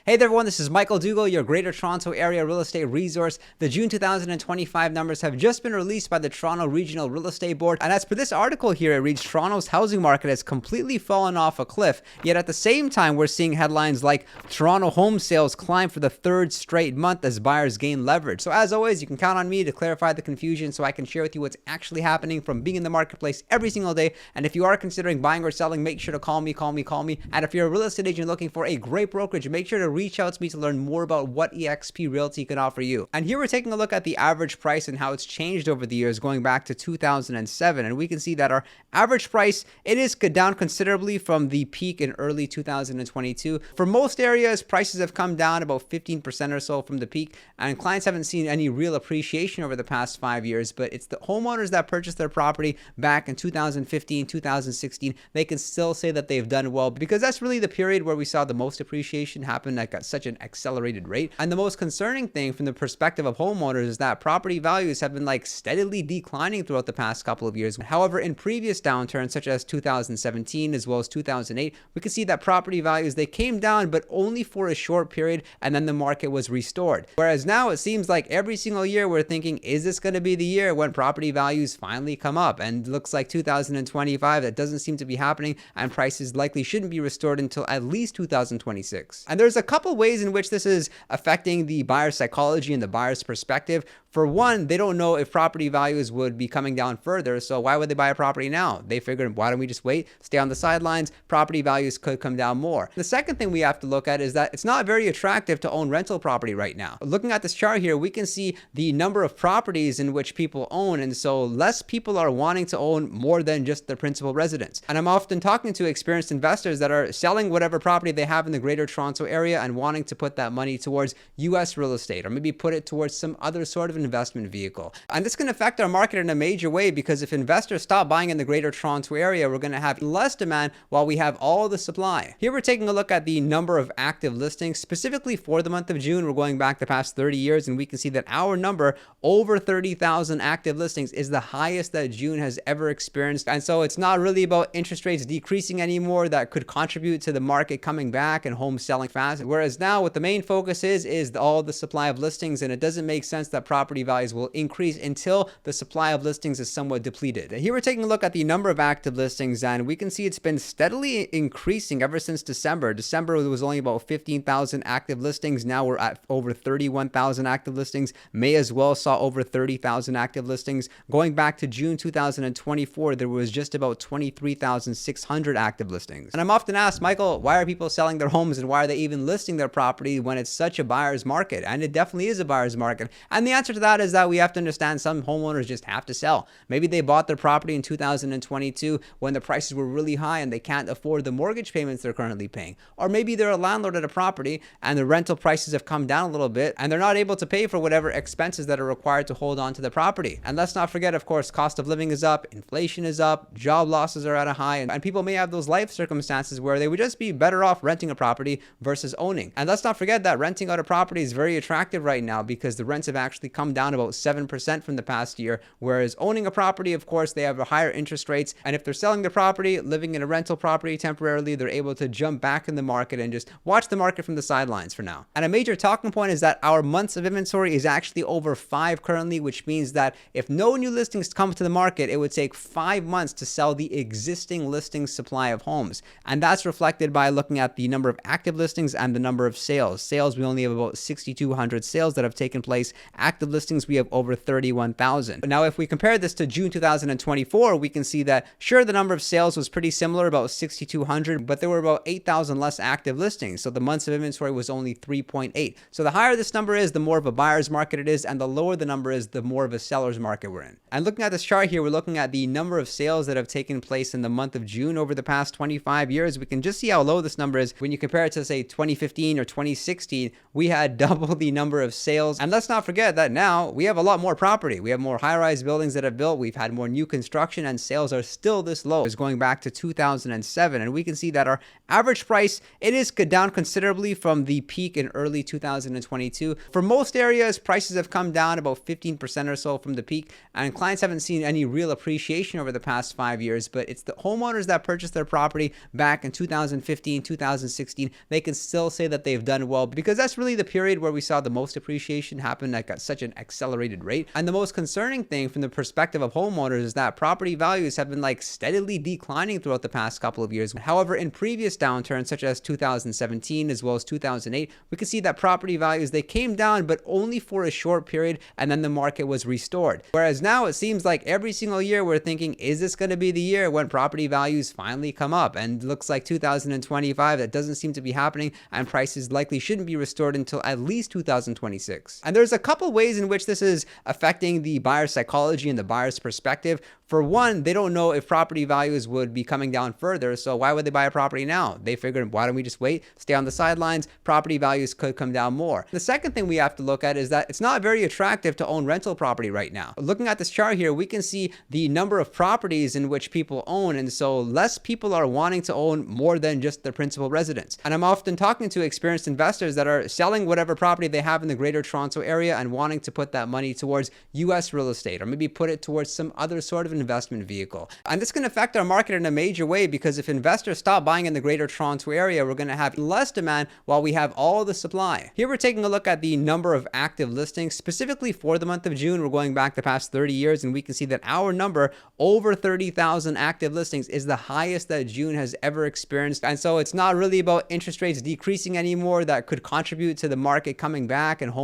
Hey there everyone, this is Michael Duggal, your Greater Toronto Area real estate resource. The June 2025 numbers have just been released by the Toronto Regional Real Estate Board, and as per this article here, it reads Toronto's housing market has completely fallen off a cliff, yet at the same time we're seeing headlines like Toronto home sales climb for the third straight month as buyers gain leverage. So as always, you can count on me to clarify the confusion so I can share with you what's actually happening from being in the marketplace every single day. And if you are considering buying or selling, make sure to call me. And if you're a real estate agent looking for a great brokerage, make sure to reach out to me to learn more about what eXp Realty can offer you. And here we're taking a look at the average price and how it's changed over the years going back to 2007. And we can see that our average price, it is down considerably from the peak in early 2022. For most areas, prices have come down about 15% or so from the peak, and clients haven't seen any real appreciation over the past 5 years. But it's the homeowners that purchased their property back in 2015, 2016. They can still say that they've done well because that's really the period where we saw the most appreciation happen at such an accelerated rate. And the most concerning thing from the perspective of homeowners is that property values have been steadily declining throughout the past couple of years. However, in previous downturns such as 2017 as well as 2008, we could see that property values, they came down but only for a short period, and then the market was restored. Whereas now it seems like every single year we're thinking, is this going to be the year when property values finally come up? And it looks like 2025, that doesn't seem to be happening, and prices likely shouldn't be restored until at least 2026. And there's a couple ways in which this is affecting the buyer's psychology and the buyer's perspective. For one, they don't know if property values would be coming down further, so why would they buy a property now? They figured, why don't we just wait, stay on the sidelines, property values could come down more. The second thing we have to look at is that it's not very attractive to own rental property right now. Looking at this chart here, we can see the number of properties in which people own, and so less people are wanting to own more than just their principal residence. And I'm often talking to experienced investors that are selling whatever property they have in the Greater Toronto Area and wanting to put that money towards US real estate, or maybe put it towards some other sort of investment vehicle. And this can affect our market in a major way, because if investors stop buying in the Greater Toronto Area, we're going to have less demand while we have all the supply. Here we're taking a look at the number of active listings specifically for the month of June. We're going back the past 30 years, and we can see that our number, over 30,000 active listings, is the highest that June has ever experienced. And so it's not really about interest rates decreasing anymore that could contribute to the market coming back and homes selling fast. Whereas now what the main focus is all the supply of listings, and it doesn't make sense that property values will increase until the supply of listings is somewhat depleted. Here we're taking a look at the number of active listings, and we can see it's been steadily increasing ever since December. December was only about 15,000 active listings. Now we're at over 31,000 active listings. May as well saw over 30,000 active listings. Going back to June 2024, there was just about 23,600 active listings. And I'm often asked, Michael, why are people selling their homes and why are they even listing their property when it's such a buyer's market? And it definitely is a buyer's market. And the answer to that is that we have to understand some homeowners just have to sell. Maybe they bought their property in 2022 when the prices were really high and they can't afford the mortgage payments they're currently paying. Or maybe they're a landlord at a property and the rental prices have come down a little bit and they're not able to pay for whatever expenses that are required to hold on to the property. And let's not forget, of course, cost of living is up, inflation is up, job losses are at a high, and people may have those life circumstances where they would just be better off renting a property versus owning. And let's not forget that renting out a property is very attractive right now because the rents have actually come down about 7% from the past year, whereas owning a property, of course, they have higher interest rates, and if they're selling their property, living in a rental property temporarily, they're able to jump back in the market and just watch the market from the sidelines for now. And a major talking point is that our months of inventory is actually over 5 currently, which means that if no new listings come to the market, it would take 5 months to sell the existing listing supply of homes. And that's reflected by looking at the number of active listings and the number of sales. Sales, we only have about 6,200 sales that have taken place. Active listings, we have over 31,000. Now, if we compare this to June 2024, we can see that sure, the number of sales was pretty similar, about 6,200, but there were about 8,000 less active listings. So the months of inventory was only 3.8. So the higher this number is, the more of a buyer's market it is, and the lower the number is, the more of a seller's market we're in. And looking at this chart here, we're looking at the number of sales that have taken place in the month of June over the past 25 years. We can just see how low this number is. When you compare it to, say, 2015 or 2016, we had double the number of sales. And let's not forget that now we have a lot more property. We have more high-rise buildings that have built. We've had more new construction, and sales are still this low. It's going back to 2007. And we can see that our average price, it is down considerably from the peak in early 2022. For most areas, prices have come down about 15% or so from the peak, and clients haven't seen any real appreciation over the past 5 years. But it's the homeowners that purchased their property back in 2015, 2016. They can still say that they've done well because that's really the period where we saw the most appreciation happen like at such an accelerated rate. And the most concerning thing from the perspective of homeowners is that property values have been like steadily declining throughout the past couple of years. However, in previous downturns such as 2017 as well as 2008, we could see that property values, they came down but only for a short period, and then the market was restored. Whereas now it seems like every single year we're thinking, is this going to be the year when property values finally come up? And it looks like 2025, that doesn't seem to be happening, and prices likely shouldn't be restored until at least 2026. And there's a couple ways in which this is affecting the buyer's psychology and the buyer's perspective. For one, they don't know if property values would be coming down further, so why would they buy a property now? They figured, why don't we just wait, stay on the sidelines, property values could come down more. The second thing we have to look at is that it's not very attractive to own rental property right now. Looking at this chart here, we can see the number of properties in which people own, and so less people are wanting to own more than just their principal residence. And I'm often talking to experienced investors that are selling whatever property they have in the Greater Toronto area and wanting to put that money towards US real estate, or maybe put it towards some other sort of investment vehicle. And this can affect our market in a major way, because if investors stop buying in the Greater Toronto area, we're going to have less demand while we have all the supply. Here we're taking a look at the number of active listings specifically for the month of June. We're going back the past 30 years, and we can see that our number, over 30,000 active listings, is the highest that June has ever experienced. And so it's not really about interest rates decreasing anymore that could contribute to the market coming back and home